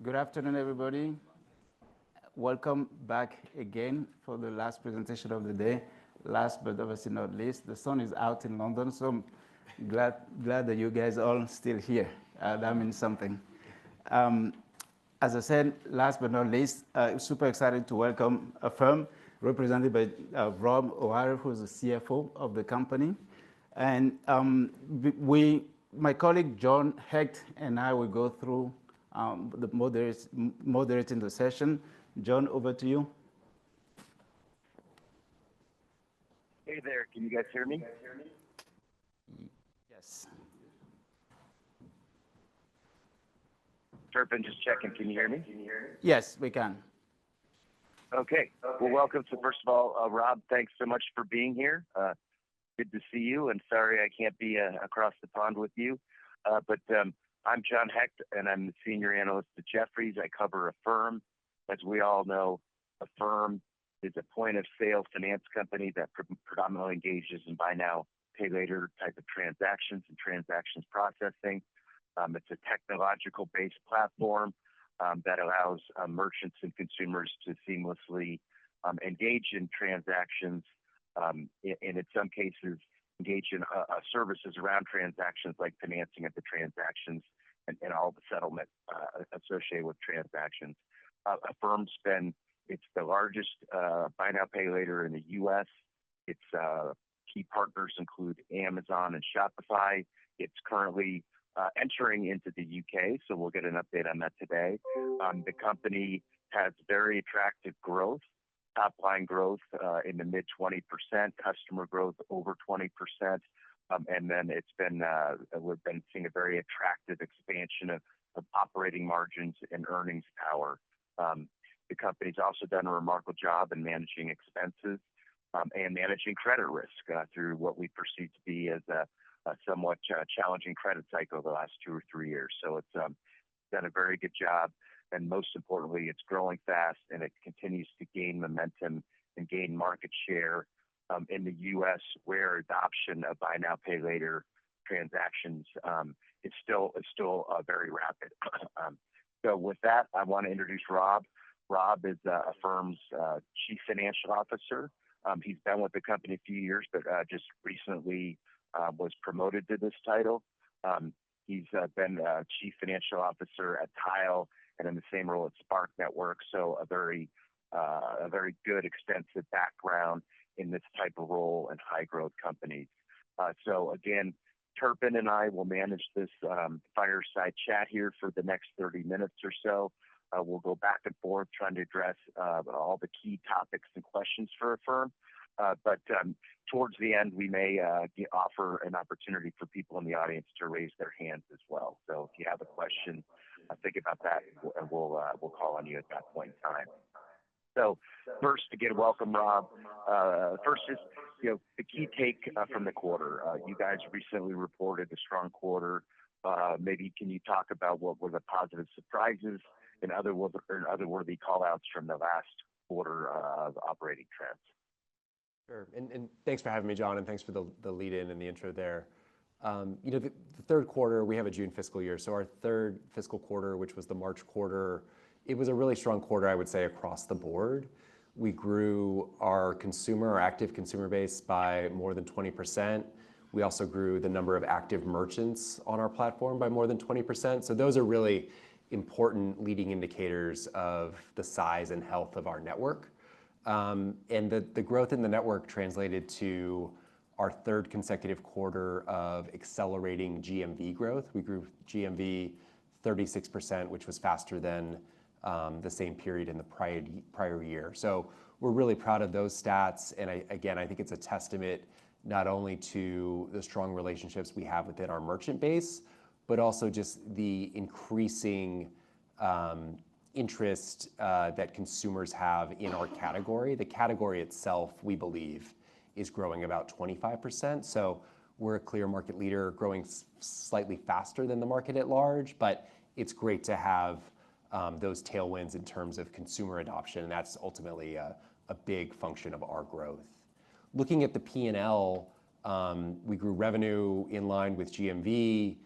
Good afternoon, everybody. Welcome back again for the last presentation of the day. Last but obviously not least, the sun is out in London, so I'm glad that you guys are all still here. That means something. As I said, last but not least, super excited to welcome Affirm, represented by Rob O'Hara, who's the CFO of the company. And my colleague John Hecht and I will go through moderating the session. John, over to you. Hey there, can you guys hear me? Yes. Turpin, just checking, can you hear me? Yes, we can. Okay, well, welcome to, first of all, Rob, thanks so much for being here. Good to see you, and sorry I can't be across the pond with you. But I'm John Hecht, and I'm the senior analyst at Jefferies. I cover Affirm. As we all know, Affirm is a point-of-sale finance company that predominantly engages in buy now, pay later type of transactions and transactions processing. It's a technological-based platform that allows merchants and consumers to seamlessly engage in transactions, and in some cases, engage in services around transactions like financing of the transactions and all the settlement associated with transactions. Affirm's it's the largest buy now pay later in the U.S. Its key partners include Amazon and Shopify. It's currently entering into the UK, so we'll get an update on that today. The company has very attractive growth, top line growth in the mid 20%, customer growth over 20%, and then we've been seeing a very attractive expansion of operating margins and earnings power. The company's also done a remarkable job in managing expenses and managing credit risk through what we perceive to be as a somewhat challenging credit cycle the last 2 or 3 years. So it's done a very good job, and most importantly, it's growing fast and it continues to gain momentum and gain market share in the U.S., where adoption of buy now pay later transactions is still very rapid. So with that, I want to introduce Rob. Rob is Affirm's Chief Financial Officer. He's been with the company a few years, but just recently was promoted to this title. He's been Chief Financial Officer at Tile and in the same role at Spark Network, so a very good, extensive background in this type of role in high growth companies. So again, Turpin and I will manage this fireside chat here for the next 30 minutes or so. We'll go back and forth trying to address all the key topics and questions for Affirm. But towards the end, we may offer an opportunity for people in the audience to raise their hands as well. So if you have a question, think about that, and we'll call on you at that point in time. So first, again, welcome, Rob. First is the key take from the quarter. You guys recently reported a strong quarter. Maybe can you talk about what were the positive surprises and other worthy call-outs from the last quarter of operating trends? Sure, and thanks for having me, John, and thanks for the lead-in and the intro there. The third quarter, we have a June fiscal year, so our third fiscal quarter, which was the March quarter, it was a really strong quarter, I would say, across the board. We grew our active consumer base by more than 20%. We also grew the number of active merchants on our platform by more than 20%. So those are really important leading indicators of the size and health of our network. And the growth in the network translated to our third consecutive quarter of accelerating GMV growth. We grew GMV 36%, which was faster than the same period in the prior year. So we're really proud of those stats. And I think it's a testament not only to the strong relationships we have within our merchant base, but also just the increasing interest that consumers have in our category. The category itself, we believe, is growing about 25%. So we're a clear market leader, growing slightly faster than the market at large, but it's great to have those tailwinds in terms of consumer adoption, and that's ultimately a big function of our growth. Looking at the P&L, we grew revenue in line with GMV.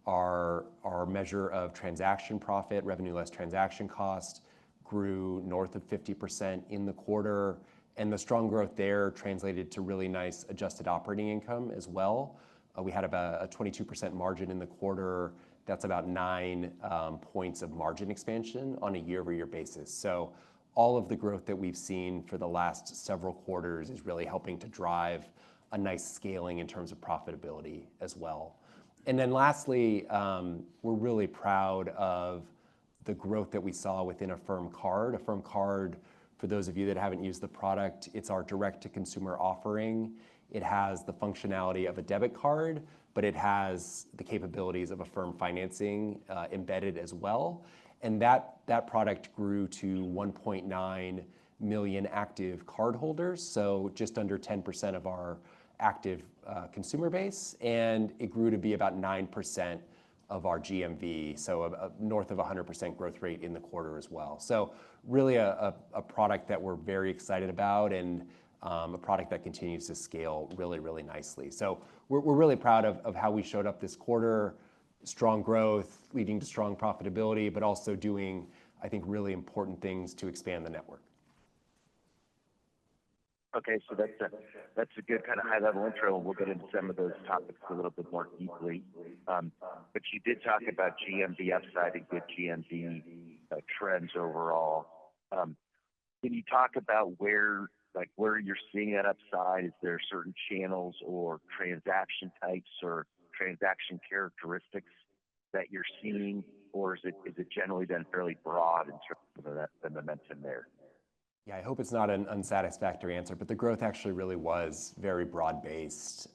Our measure of transaction profit, revenue less transaction cost, grew north of 50% in the quarter. And the strong growth there translated to really nice adjusted operating income as well. We had about a 22% margin in the quarter. That's about 9 points of margin expansion on a year-over-year basis. So all of the growth that we've seen for the last several quarters is really helping to drive a nice scaling in terms of profitability as well. And then lastly, we're really proud of the growth that we saw within Affirm Card. Affirm Card, for those of you that haven't used the product, it's our direct-to-consumer offering. It has the functionality of a debit card, but it has the capabilities of Affirm financing embedded as well. And that product grew to 1.9 million active cardholders, so just under 10% of our active consumer base, and it grew to be about 9% of our GMV, so north of 100% growth rate in the quarter as well. So really a product that we're very excited about, and a product that continues to scale really, really nicely. So we're really proud of how we showed up this quarter. Strong growth leading to strong profitability, but also doing, I think, really important things to expand the network. Okay, so that's a good kind of high-level intro, and we'll get into some of those topics a little bit more deeply. But you did talk about GMV upside and good GMV trends overall. Can you talk about where you're seeing that upside? Is there certain channels or transaction types or transaction characteristics that you're seeing, or is it generally been fairly broad in terms of the momentum there? Yeah, I hope it's not an unsatisfactory answer, but the growth actually really was very broad-based.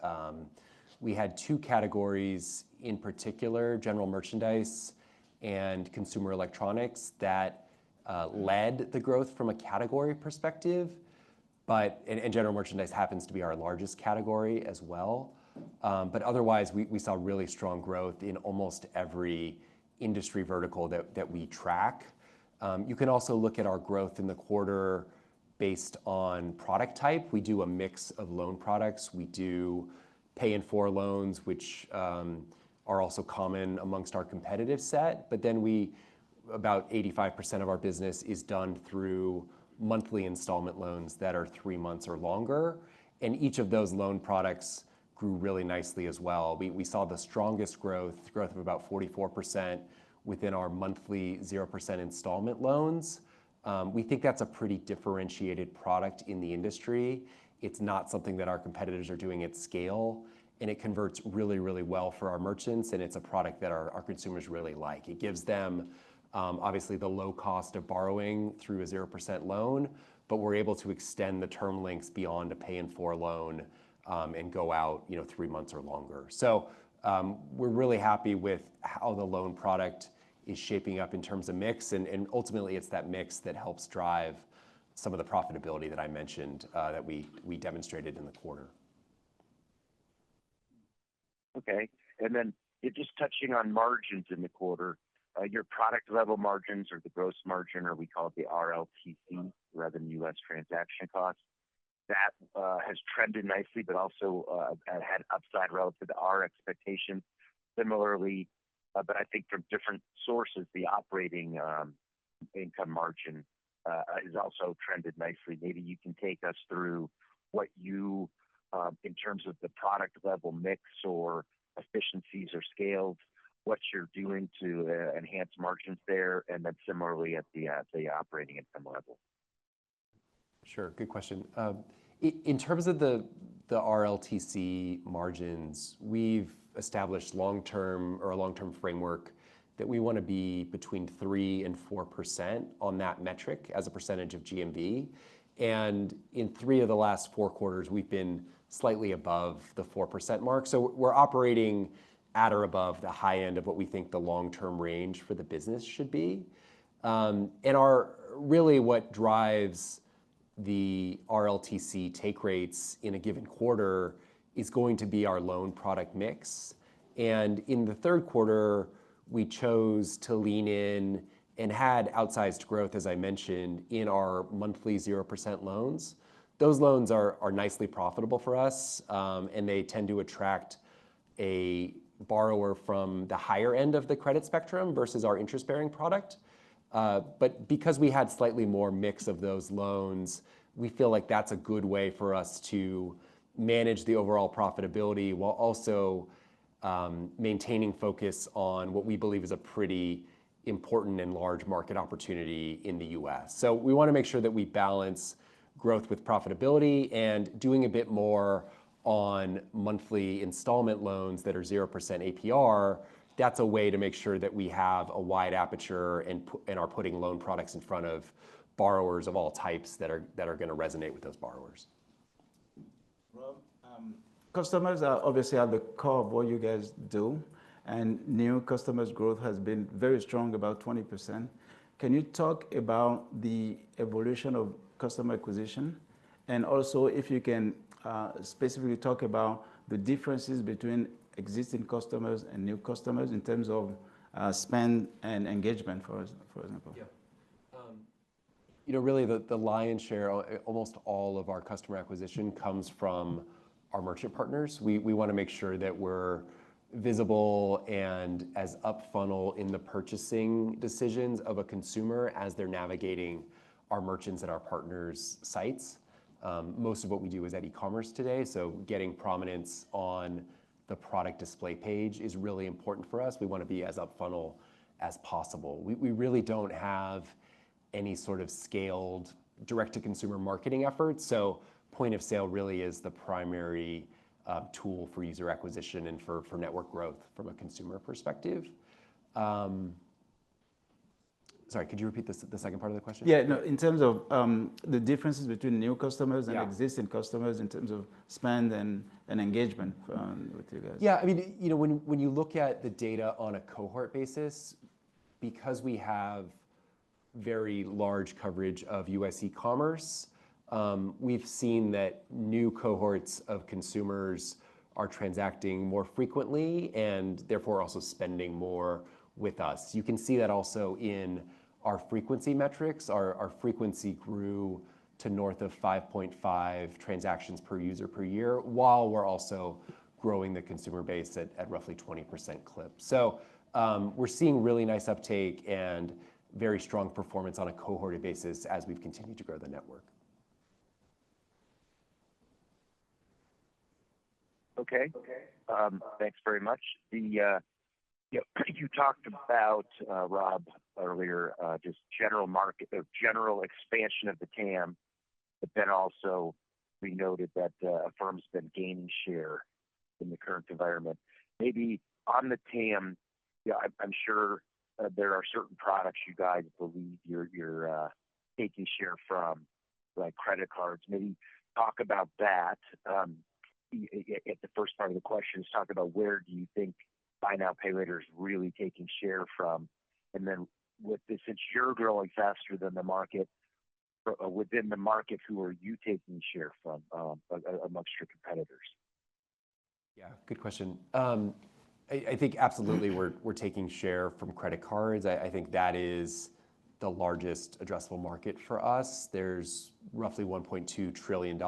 We had 2 categories in particular, general merchandise and consumer electronics, that led the growth from a category perspective. And general merchandise happens to be our largest category as well. But otherwise, we saw really strong growth in almost every industry vertical that we track. You can also look at our growth in the quarter based on product type. We do a mix of loan products. We do pay in 4 loans, which are also common amongst our competitive set. But then about 85% of our business is done through monthly installment loans that are 3 months or longer. And each of those loan products grew really nicely as well. We saw the strongest growth of about 44% within our monthly 0% installment loans. We think that's a pretty differentiated product in the industry. It's not something that our competitors are doing at scale, and it converts really, really well for our merchants, and it's a product that our consumers really like. It gives them, obviously, the low cost of borrowing through a 0% loan, but we're able to extend the term lengths beyond a pay in 4 loan and go out 3 months or longer. So we're really happy with how the loan product is shaping up in terms of mix, and ultimately it's that mix that helps drive some of the profitability that I mentioned that we demonstrated in the quarter. Okay, and then just touching on margins in the quarter, your product level margins, or the gross margin, or we call it the RLTC, revenue less transaction costs, that has trended nicely, but also had upside relative to our expectations. Similarly, but I think from different sources, the operating income margin has also trended nicely. Maybe you can take us through what you, in terms of the product level mix or efficiencies or scales, what you're doing to enhance margins there, and then similarly at the operating income level. Sure, good question. In terms of the RLTC margins, we've established a long-term framework that we want to be between 3% and 4% on that metric as a percentage of GMV. And in 3 of the last 4 quarters, we've been slightly above the 4% mark. So we're operating at or above the high end of what we think the long-term range for the business should be. And really what drives the RLTC take rates in a given quarter is going to be our loan product mix. And in the third quarter, we chose to lean in and had outsized growth, as I mentioned, in our monthly 0% loans. Those loans are nicely profitable for us, and they tend to attract a borrower from the higher end of the credit spectrum versus our interest-bearing product. But because we had slightly more mix of those loans, we feel like that's a good way for us to manage the overall profitability while also maintaining focus on what we believe is a pretty important and large market opportunity in the US. So we want to make sure that we balance growth with profitability, and doing a bit more on monthly installment loans that are 0% APR. That's a way to make sure that we have a wide aperture and are putting loan products in front of borrowers of all types that are going to resonate with those borrowers. Rob, customers are obviously at the core of what you guys do, and new customers growth has been very strong, about 20%. Can you talk about the evolution of customer acquisition? And also, if you can specifically talk about the differences between existing customers and new customers in terms of spend and engagement, for example. Yeah. Really the lion's share, almost all of our customer acquisition comes from our merchant partners. We want to make sure that we're visible and as up funnel in the purchasing decisions of a consumer as they're navigating our merchants and our partners' sites. Most of what we do is at e-commerce today, so getting prominence on the product display page is really important for us. We want to be as up funnel as possible. We really don't have any sort of scaled direct-to-consumer marketing efforts, so point of sale really is the primary tool for user acquisition and for network growth from a consumer perspective. Sorry, could you repeat the second part of the question? Yeah, no, in terms of the differences between new customers and Yeah. existing customers in terms of spend and engagement with you guys. Yeah, I mean, when you look at the data on a cohort basis, because we have very large coverage of US e-commerce, we've seen that new cohorts of consumers are transacting more frequently and therefore also spending more with us. You can see that also in our frequency metrics. Our frequency grew to north of 5.5 transactions per user per year, while we're also growing the consumer base at roughly 20% clip. So we're seeing really nice uptake and very strong performance on a cohorted basis as we've continued to grow the network. Okay. Thanks very much. You talked about, Rob, earlier, just general market or general expansion of the TAM, but then also we noted that Affirm's been gaining share in the current environment. Maybe on the TAM, I'm sure there are certain products you guys believe you're taking share from, like credit cards. Maybe talk about that. At the first part of the question, is talk about where do you think buy now, pay later is really taking share from, and then with this, since you're growing faster than the market, within the market, who are you taking share from amongst your competitors? Yeah, good question. I think absolutely we're taking share from credit cards. I think that is the largest addressable market for us. There's roughly $1.2 trillion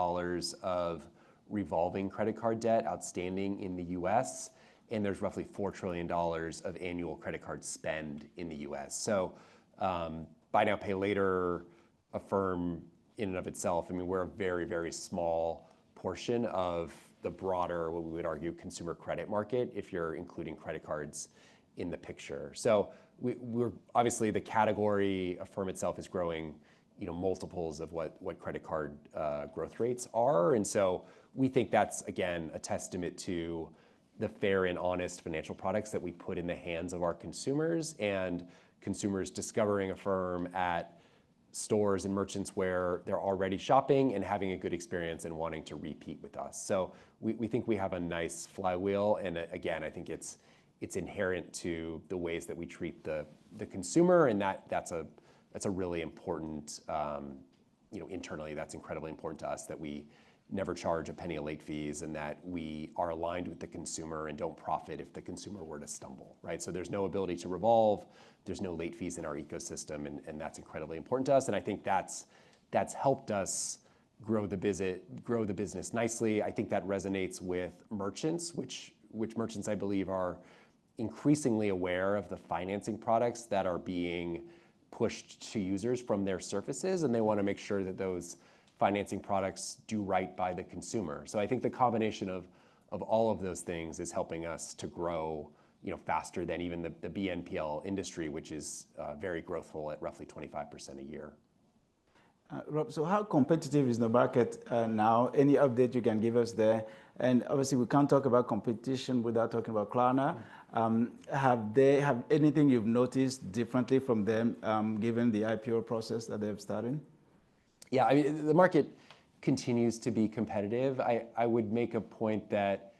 of revolving credit card debt outstanding in the US, and there's roughly $4 trillion of annual credit card spend in the US. So buy now, pay later, Affirm in and of itself, I mean, we're a very, very small portion of the broader, what we would argue, consumer credit market, if you're including credit cards in the picture. So we're obviously, the category, Affirm itself, is growing, multiples of what credit card growth rates are. And so we think that's, again, a testament to the fair and honest financial products that we put in the hands of our consumers, and consumers discovering Affirm at stores and merchants where they're already shopping and having a good experience and wanting to repeat with us. So we think we have a nice flywheel, and again, I think it's inherent to the ways that we treat the consumer, and that's a really important, internally, that's incredibly important to us, that we never charge a penny of late fees, and that we are aligned with the consumer and don't profit if the consumer were to stumble, right? So there's no ability to revolve, there's no late fees in our ecosystem, and that's incredibly important to us. And I think that's helped us grow the business nicely. I think that resonates with merchants, which which merchants I believe are increasingly aware of the financing products that are being pushed to users from their surfaces, and they want to make sure that those financing products do right by the consumer. So I think the combination of all of those things is helping us to grow, faster than even the BNPL industry, which is very growthful at roughly 25% a year. Rob, so how competitive is the market now? Any update you can give us there? And obviously, we can't talk about competition without talking about Klarna. Have anything you've noticed differently from them, given the IPO process that they've started? Yeah, I mean, the market continues to be competitive. I would make a point that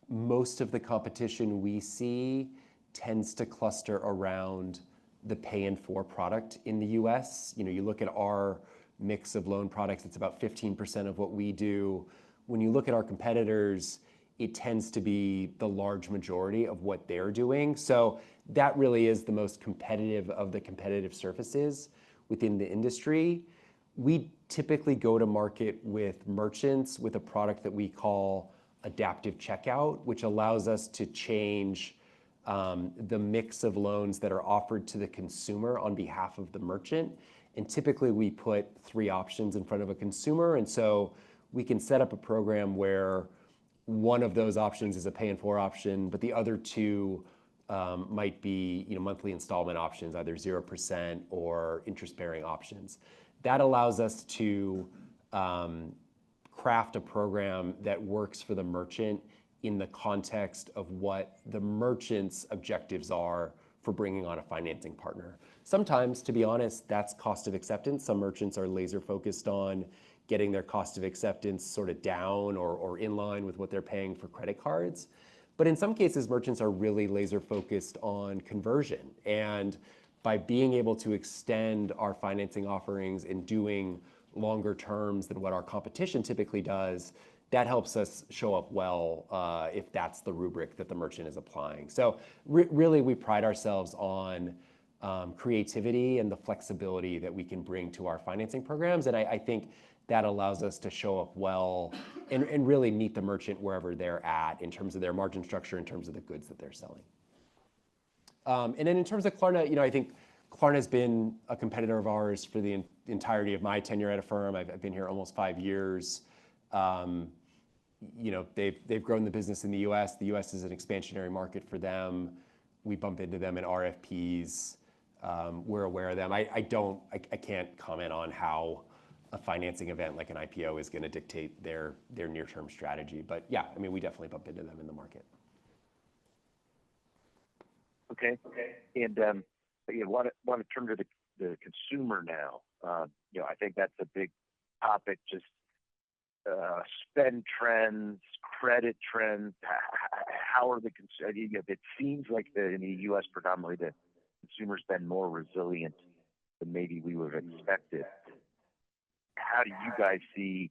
most of the competition we see tends to cluster around the pay in 4 product in the US. You look at our mix of loan products, it's about 15% of what we do. When you look at our competitors, it tends to be the large majority of what they're doing. So that really is the most competitive of the competitive surfaces within the industry. We typically go to market with merchants with a product that we call adaptive checkout, which allows us to change the mix of loans that are offered to the consumer on behalf of the merchant. And typically we put 3 options in front of a consumer. And so we can set up a program where one of those options is a pay in 4 option, but the other 2 might be monthly installment options, either 0% or interest-bearing options. That allows us to craft a program that works for the merchant in the context of what the merchant's objectives are for bringing on a financing partner. Sometimes, to be honest, that's cost of acceptance. Some merchants are laser focused on getting their cost of acceptance sort of down or in line with what they're paying for credit cards. But in some cases, merchants are really laser focused on conversion. And by being able to extend our financing offerings and doing longer terms than what our competition typically does, that helps us show up well if that's the rubric that the merchant is applying. So really, we pride ourselves on creativity and the flexibility that we can bring to our financing programs. And I think that allows us to show up well and really meet the merchant wherever they're at in terms of their margin structure, in terms of the goods that they're selling. And then in terms of Klarna, I think Klarna has been a competitor of ours for the entirety of my tenure at Affirm. I've been here almost 5 years. They've grown the business in the US. The US is an expansionary market for them. We bump into them in RFPs. We're aware of them. I can't comment on how a financing event like an IPO is going to dictate their near-term strategy. But yeah, I mean, we definitely bump into them in the market. Okay. And want to turn to the consumer now. I think that's a big topic. Just spend trends, credit trends. How are the consumers? It seems like in the U.S. predominantly the consumers been more resilient than maybe we would have expected. How do you guys see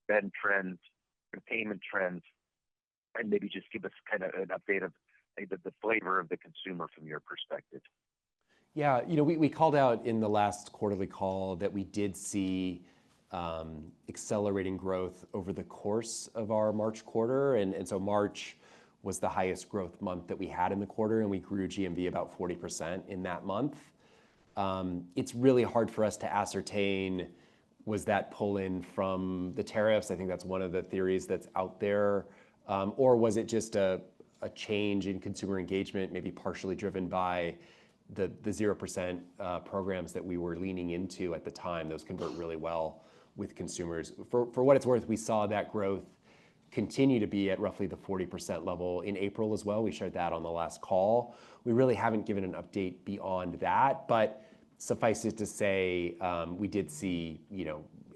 spend trends and payment trends? And maybe just give us kind of an update of the flavor of the consumer from your perspective. Yeah, we called out in the last quarterly call that we did see accelerating growth over the course of our March quarter. And so March was the highest growth month that we had in the quarter, and we grew GMV about 40% in that month. It's really hard for us to ascertain, was that pull-in from the tariffs? I think that's one of the theories that's out there. Or was it just a change in consumer engagement, maybe partially driven by the 0% programs that we were leaning into at the time? Those convert really well with consumers. For what it's worth, we saw that growth continue to be at roughly the 40% level in April as well. We shared that on the last call. We really haven't given an update beyond that, but suffice it to say, we did see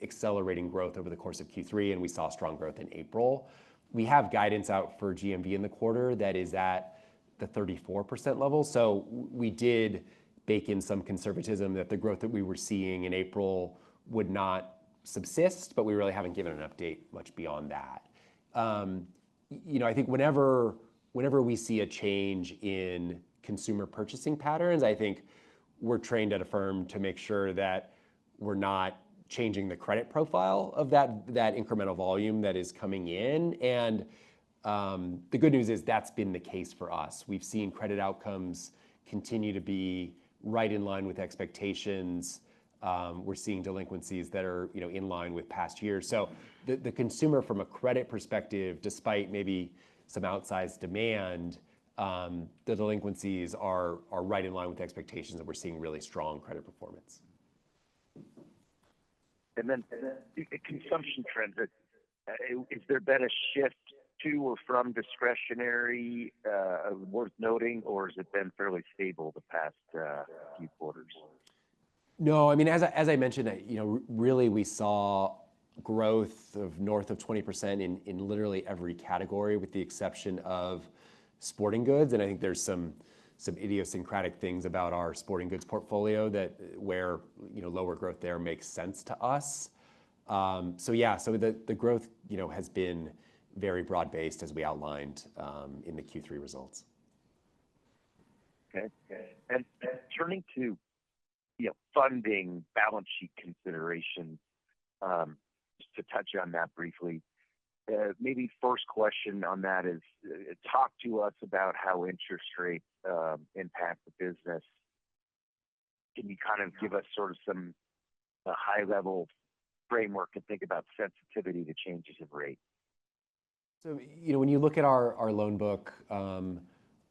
accelerating growth over the course of Q3, and we saw strong growth in April. We have guidance out for GMV in the quarter that is at the 34% level. So we did bake in some conservatism that the growth that we were seeing in April would not subsist, but we really haven't given an update much beyond that. I think whenever we see a change in consumer purchasing patterns, I think we're trained at Affirm to make sure that we're not changing the credit profile of that incremental volume that is coming in. And The good news is that's been the case for us. We've seen credit outcomes continue to be right in line with expectations. We're seeing delinquencies that are in line with past years. So the consumer from a credit perspective, despite maybe some outsized demand, the delinquencies are right in line with expectations, and we're seeing really strong credit performance. And then consumption trends, is there been a shift to or from discretionary worth noting, or has it been fairly stable the past few quarters? No, I mean, as I mentioned, really we saw growth of north of 20% in literally every category, with the exception of sporting goods. And I think there's some idiosyncratic things about our sporting goods portfolio where lower growth there makes sense to us. So the growth has been very broad-based, as we outlined in the Q3 results. Okay. And turning to funding, balance sheet considerations, just to touch on that briefly. Maybe first question on that is, talk to us about how interest rates impact the business. Can you kind of give us sort of some high-level framework to think about sensitivity to changes of rate? So, when you look at our loan book,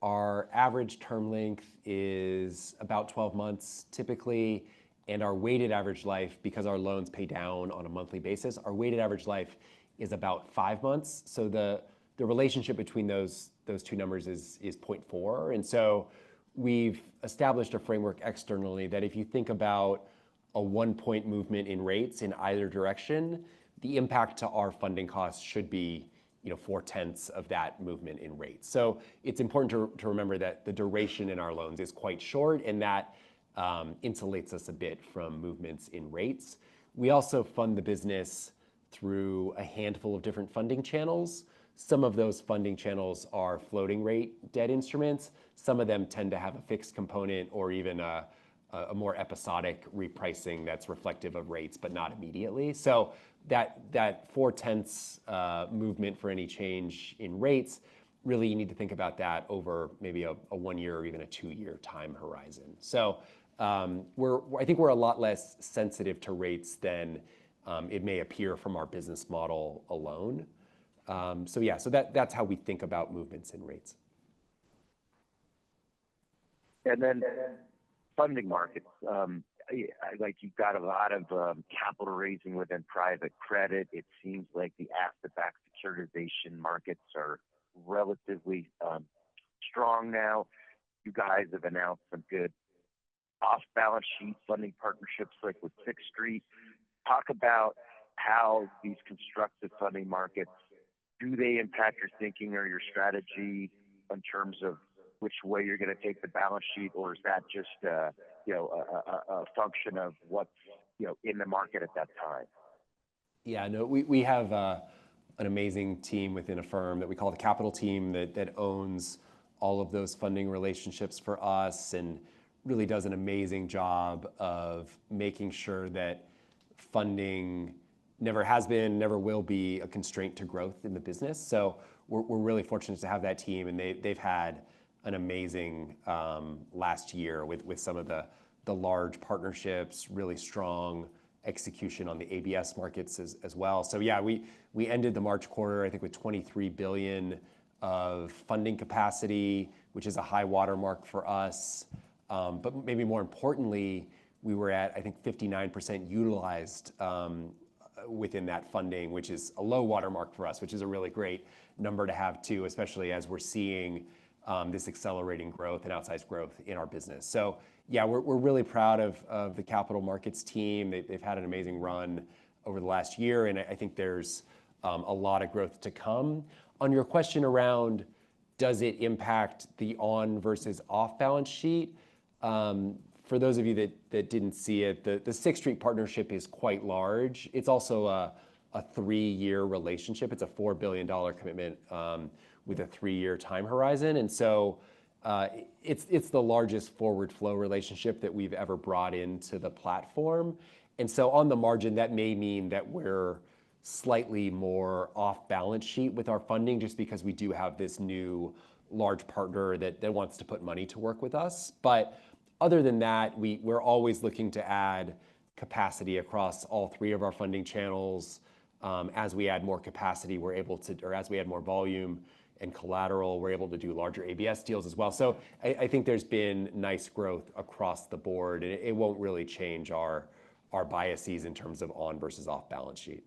our average term length is about 12 months typically, and our weighted average life, because our loans pay down on a monthly basis, our weighted average life is about 5 months. So the relationship between those two numbers is 0.4. And so we've established a framework externally that if you think about a 1-point movement in rates in either direction, the impact to our funding costs should be 4/10 of that movement in rates. So it's important to remember that the duration in our loans is quite short, and that insulates us a bit from movements in rates. We also fund the business through a handful of different funding channels. Some of those funding channels are floating rate debt instruments. Some of them tend to have a fixed component or even a more episodic repricing that's reflective of rates, but not immediately. So that 4/10 movement for any change in rates, really you need to think about that over maybe a 1-year or even a 2-year time horizon. So I think we're a lot less sensitive to rates than it may appear from our business model alone. So that's how we think about movements in rates. And then funding markets, like you've got a lot of capital raising within private credit. It seems like the asset-backed securitization markets are relatively strong now. You guys have announced some good off-balance sheet funding partnerships like with Sixth Street. Talk about how these constructive funding markets, do they impact your thinking or your strategy in terms of which way you're going to take the balance sheet, or is that just a function of what's in the market at that time? Yeah, no, we have an amazing team within Affirm that we call the Capital Team that owns all of those funding relationships for us and really does an amazing job of making sure that funding never has been, never will be a constraint to growth in the business. So we're really fortunate to have that team, and they've had an amazing last year with some of the large partnerships, really strong execution on the ABS markets as well. So yeah, we ended the March quarter, I think, with $23 billion of funding capacity, which is a high watermark for us. But maybe more importantly, we were at, I think, 59% utilized within that funding, which is a low watermark for us, which is a really great number to have too, especially as we're seeing this accelerating growth and outsized growth in our business. So yeah, we're really proud of the capital markets team. They've had an amazing run over the last year, and I think there's a lot of growth to come. On your question around does it impact the on versus off balance sheet, for those of you that didn't see it, the Sixth Street partnership is quite large. It's also a 3-year relationship. It's a $4 billion commitment with a 3-year time horizon. And so it's the largest forward flow relationship that we've ever brought into the platform. And so on the margin, that may mean that we're slightly more off balance sheet with our funding, just because we do have this new large partner that wants to put money to work with us. But other than that, we're always looking to add capacity across all three of our funding channels. As we add more capacity, we're able to, or as we add more volume and collateral, we're able to do larger ABS deals as well. So I think there's been nice growth across the board, and it won't really change our biases in terms of on versus off balance sheet.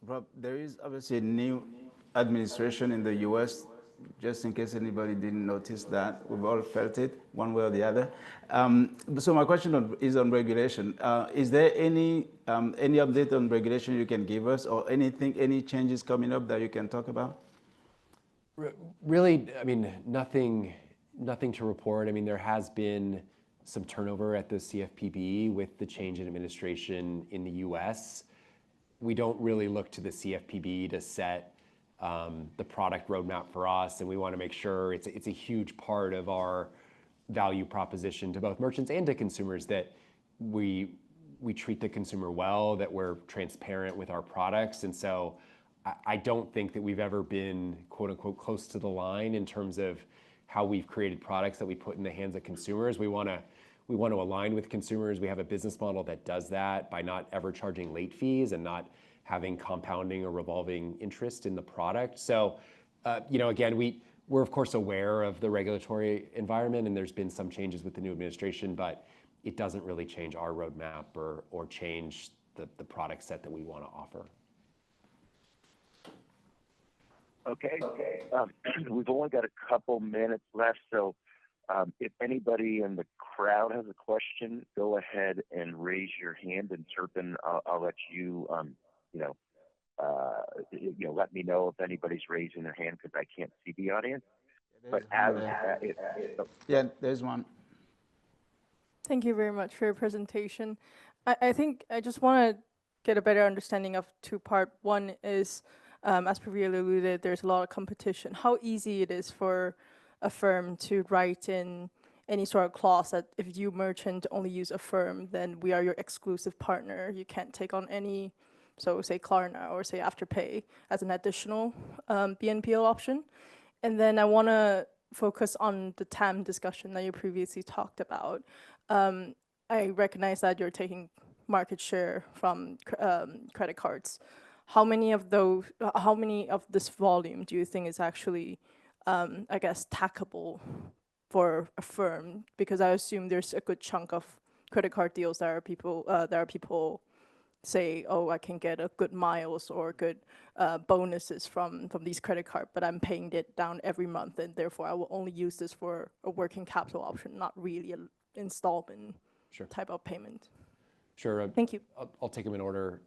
Rob, there is obviously a new administration in the US, just in case anybody didn't notice that. We've all felt it one way or the other. So my question is on regulation. Is there any update on regulation you can give us, or any changes coming up that you can talk about? Really, I mean, nothing to report. I mean, there has been some turnover at the CFPB with the change in administration in the US. We don't really look to the CFPB to set the product roadmap for us, and we want to make sure it's a huge part of our value proposition to both merchants and to consumers that we treat the consumer well, that we're transparent with our products. And so I don't think that we've ever been, quote unquote, close to the line in terms of how we've created products that we put in the hands of consumers. We want to align with consumers. We have a business model that does that by not ever charging late fees and not having compounding or revolving interest in the product. So, again, we're of course aware of the regulatory environment, and there's been some changes with the new administration, but it doesn't really change our roadmap or change the product set that we want to offer. Okay. We've only got a couple minutes left, so if anybody in the crowd has a question, go ahead and raise your hand, and Turpin, I'll let you, let me know if anybody's raising their hand because I can't see the audience. But yeah, there's one. Thank you very much for your presentation. I think I just want to get a better understanding of two-part. One is, as previously alluded, there's a lot of competition. How easy it is for Affirm to write in any sort of clause that if you merchant only use Affirm, then we are your exclusive partner. You can't take on any, so say Klarna or say Afterpay as an additional BNPL option. And then I want to focus on the TAM discussion that you previously talked about. I recognize that you're taking market share from credit cards. How many of this volume do you think is actually, tackable for Affirm? Because I assume there's a good chunk of credit card deals that are people say, oh, I can get a good miles or good bonuses from these credit cards, but I'm paying it down every month, and therefore I will only use this for a working capital option, not really an installment type of payment. Sure. Thank you. I'll take them in order.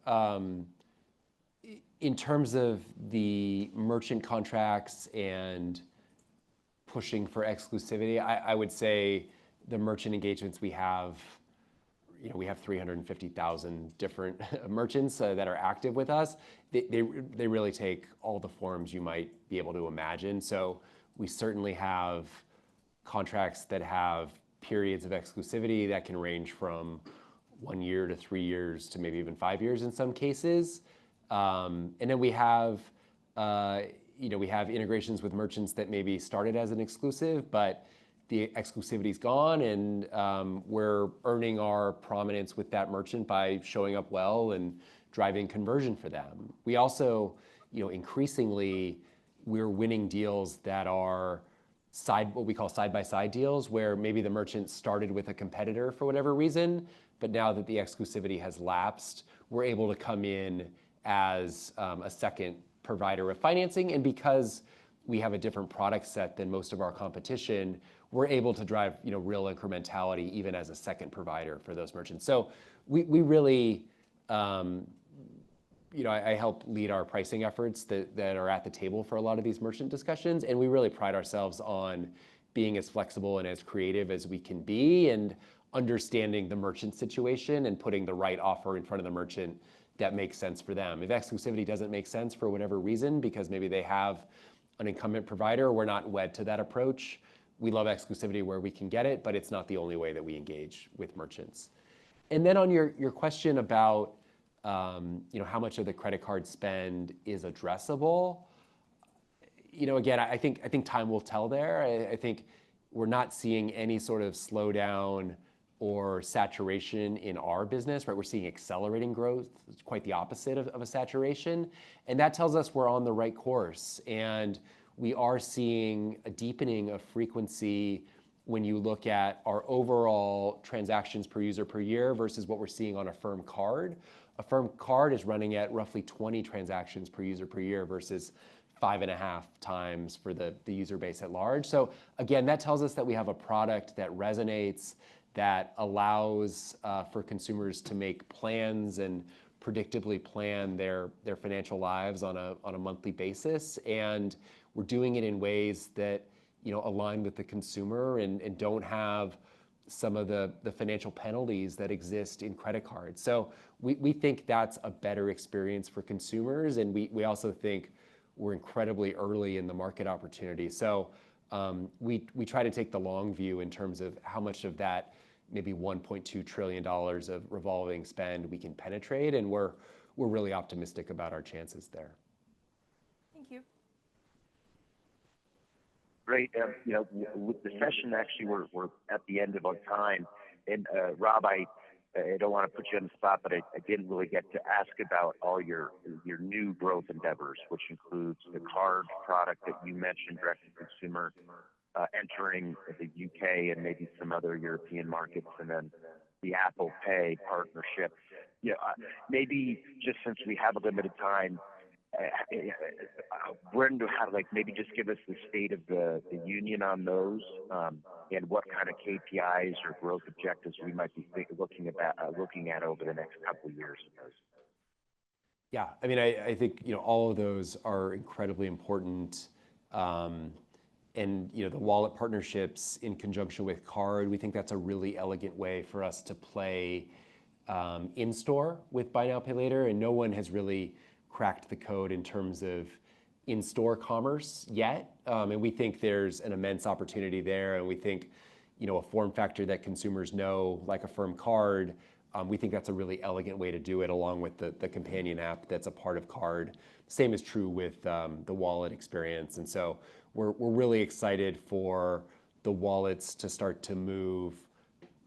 In terms of the merchant contracts and pushing for exclusivity, I would say the merchant engagements we have 350,000 different merchants that are active with us. They really take all the forms you might be able to imagine. So we certainly have contracts that have periods of exclusivity that can range from 1 year to 3 years to maybe even 5 years in some cases. And then we have integrations with merchants that maybe started as an exclusive, but the exclusivity's gone, and we're earning our prominence with that merchant by showing up well and driving conversion for them. We also, increasingly, we're winning deals that are what we call side-by-side deals, where maybe the merchant started with a competitor for whatever reason, but now that the exclusivity has lapsed, we're able to come in as a second provider of financing. And because we have a different product set than most of our competition, we're able to drive real incrementality even as a second provider for those merchants. So we really, I help lead our pricing efforts that are at the table for a lot of these merchant discussions, and we really pride ourselves on being as flexible and as creative as we can be, and understanding the merchant situation and putting the right offer in front of the merchant that makes sense for them. If exclusivity doesn't make sense for whatever reason, because maybe they have an incumbent provider, we're not wed to that approach. We love exclusivity where we can get it, but it's not the only way that we engage with merchants. And then on your question about how much of the credit card spend is addressable. Again, I think time will tell there. I think we're not seeing any sort of slowdown or saturation in our business, right? We're seeing accelerating growth. It's quite the opposite of a saturation. And that tells us we're on the right course. And we are seeing a deepening of frequency when you look at our overall transactions per user per year versus what we're seeing on Affirm Card. Affirm Card is running at roughly 20 transactions per user per year versus 5.5 times for the user base at large. So again, that tells us that we have a product that resonates, that allows for consumers to make plans and predictably plan their financial lives on a monthly basis. And we're doing it in ways that align with the consumer and don't have some of the financial penalties that exist in credit cards. So we think that's a better experience for consumers, and we also think we're incredibly early in the market opportunity. So we try to take the long view in terms of how much of that maybe $1.2 trillion of revolving spend we can penetrate, and we're really optimistic about our chances there. Thank you. Great. With the session, actually, we're at the end of our time. And Rob, I don't want to put you on the spot, but I didn't really get to ask about all your new growth endeavors, which includes the card product that you mentioned, direct-to-consumer, entering the UK and maybe some other European markets, and then the Apple Pay partnership. Maybe just since we have a limited time, maybe just give us the state of the union on those, and what kind of KPIs or growth objectives we might be looking at over the next couple of years. Yeah, I mean, I think all of those are incredibly important, and the wallet partnerships in conjunction with card, we think that's a really elegant way for us to play in store with buy now pay later, and no one has really cracked the code in terms of in-store commerce yet. And we think there's an immense opportunity there. And we think, a form factor that consumers know, like Affirm Card, we think that's a really elegant way to do it, along with the companion app that's a part of Card. Same is true with the wallet experience. And so we're really excited for the wallets to start to move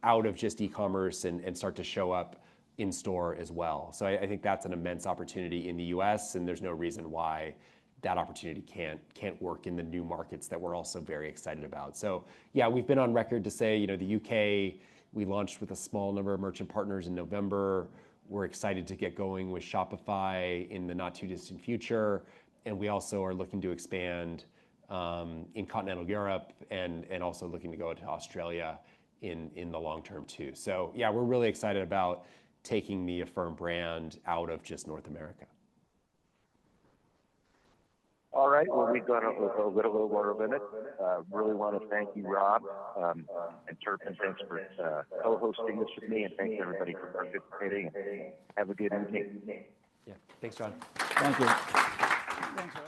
out of just e-commerce and start to show up in store as well. So I think that's an immense opportunity in the US, and there's no reason why that opportunity can't work in the new markets that we're also very excited about. So yeah, we've been on record to say, the UK, we launched with a small number of merchant partners in November. We're excited to get going with Shopify in the not too distant future. And we also are looking to expand in continental Europe and also looking to go into Australia in the long term too. So yeah, we're really excited about taking the Affirm brand out of just North America. All right. Well, we've got a little over a minute. Really want to thank you, Rob, and Turpin. Thanks for co-hosting this with me, and thanks everybody for participating. Have a good evening. Yeah. Thanks, John. Thank you. Thanks, Rob.